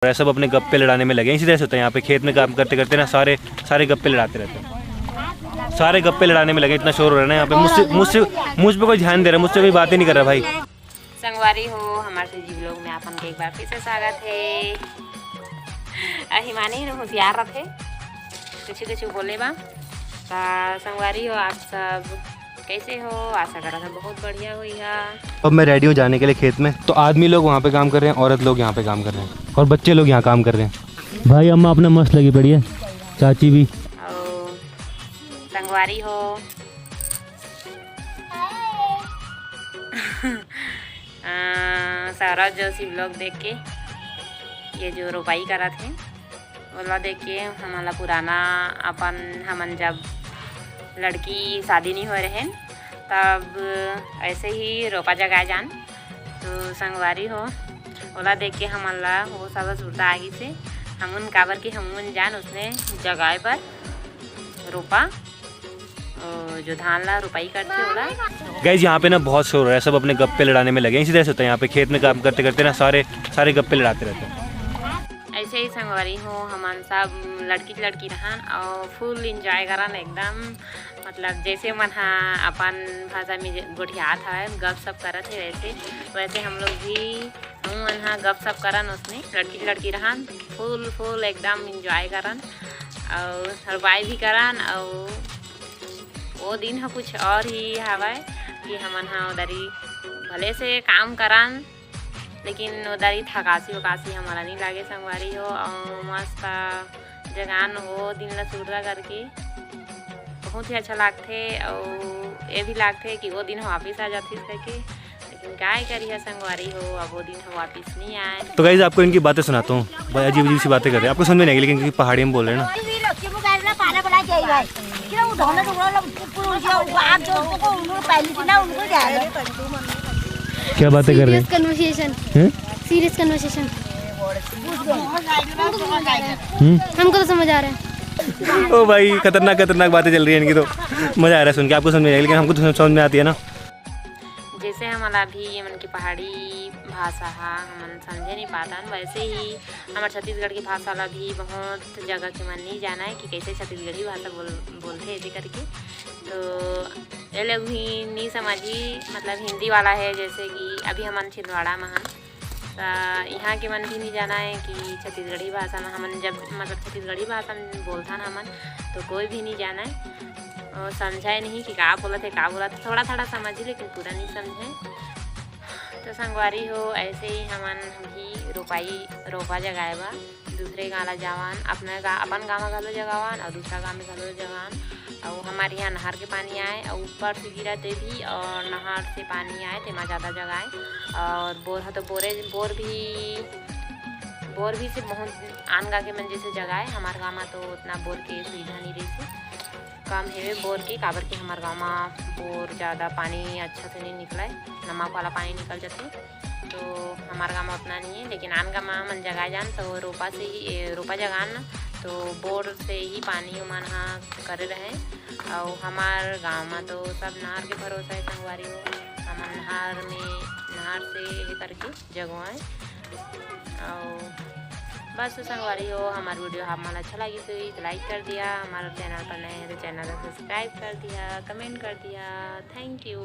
सब अपने गप्पे लड़ाने में लगे हैं। इसी तरह से होता है यहाँ पे, खेत में काम करते करते ना सारे गप्पे लड़ाते रहते हैं। सारे गप्पे लड़ाने में लगे, इतना शोर हो रहा है ना यहाँ पे। मुझ पे कोई ध्यान दे रहा है, मुझसे कोई बात ही नहीं कर रहा भाई। संगवारी हो हमारे जी ब्लॉग में आपन के एक बार फिर से स्वागत है। हिमानी होशियार रखे कुछ बोले बा। संगवारी हो आप सब कैसे हो? आशा करा था बहुत बढ़िया हुई है। अब मैं रेडी हूँ जाने के लिए खेत में। तो आदमी लोग वहाँ पे काम कर रहे हैं, औरत लोग यहाँ पे काम कर रहे हैं, और बच्चे लोग यहाँ काम कर रहे हैं। भाई अम्मा अपना मस्त लगी पड़ी है, चाची भी। संगवारी हो सौरभ जोशी ब्लॉग देख के ये जो रोपाई करा थे बोला देख के हमारा पुराना हमन जब लड़की शादी नहीं हो रहे तब ऐसे ही रोपा जगाए जान। तो संगवारी हो ओला देख के हमारा वो सब सुरता आगे से हमन काबर के हमन जान उसने जगाए पर रोपा जो धान ला रुपाई करते होला। गाइस यहाँ पे ना बहुत शोर हो रहा है, सब अपने गप्पे लड़ाने में लगे हैं। इसी तरह से होता है यहाँ पे, खेत में काम करते करते ना सारे गप्पे लड़ाते रहते हैं। ऐसे ही संगवारी हो हमान सब लड़की रहन और फुल इंजॉय करन एकदम, मतलब जैसे मन अपन भाषा में गोठियात है गप सप करत है वैसे हम लोग भी हम गप सप करन। उसने लड़की रहन फुल एकदम इंजॉय करन और हरवाई भी करन। और वो दिन है कुछ और ही हवा कि हमन उधरी भले से काम करन लेकिन उधरी थकासी वकासी हमारा नहीं लागे संगवारी हो। और मस्त जगान हो दिन ला सुरदा करके बहुत ही अच्छा लागते। और ये भी लागते कि वो दिन वापिस आ जाती करके, लेकिन काय करिए संगवारी हो अब वो दिन वापिस नहीं आए। तो गाइस आपको इनकी बातें सुनाता हूँ, अजीब सी बातें कर रहे हैं, आपको समझ में नहीं आएगी लेकिन पहाड़ी में बोल रहे हैं ना। क्या बातें कर रहे हैं? सीरियस कन्वर्सेशन हमको तो समझ आ रहा है। ओ भाई खतरनाक बातें चल रही है इनकी, तो मजा आ रहा है सुन के। आपको समझ में आएगी लेकिन हमको तो समझ में आती है ना। जैसे हमारा भी मन की पहाड़ी भाषा हमन समझे नहीं पाता, वैसे ही हमारे छत्तीसगढ़ की भाषा ला भी बहुत जगह के मन नहीं जाना है कि कैसे छत्तीसगढ़ी भाषा बोलते ऐसे करके। तो ये लोग भी नहीं समझी, मतलब हिंदी वाला है जैसे कि अभी हमन छिंदवाड़ा में हम यहाँ के मन भी नहीं जाना है कि छत्तीसगढ़ी भाषा में हमन जब मतलब छत्तीसगढ़ी भाषा में बोलता ना हमन तो कोई भी नहीं जाना है और समझाए नहीं कि का बोला थे थोड़ा समझी लेकिन पूरा नहीं समझे। तो संगवारी हो ऐसे ही हमन भी रोपा जगाए बा दूसरे गाँव ला जवान अपन गाँव में घलो जगावन और दूसरा गाँव में घलो जगावन। और हमारे यहाँ नहर के पानी आए और ऊपर से गिरा ते भी और नहर से पानी आए तेमा ज़्यादा जगाए। और बोर है तो बोर भी से बहुत आन गा के मन जैसे जगाए। हमारे गाँव में तो उतना बोर के सुविधा नहीं रही कम है बोर की, काबर के हमारे गाँव में बोर ज़्यादा पानी अच्छा से नहीं निकला है, नमक वाला पानी निकल जाते। तो हमारे गाँव में उतना नहीं है, लेकिन आन गाँव में मन जगाए जान तो रोपा जगान तो बोर से ही पानी मन करे रहे। और हमारे गाँव में तो सब नहर के भरोसा है संगवारी हो, हम नहर से ये करके जगवाएँ। और बस संगवारी हो हमारा वीडियो आपको अच्छा लगी तो लाइक कर दिया, हमारे चैनल पर नए हैं तो चैनल को सब्सक्राइब कर दिया, कमेंट कर दिया। Thank you.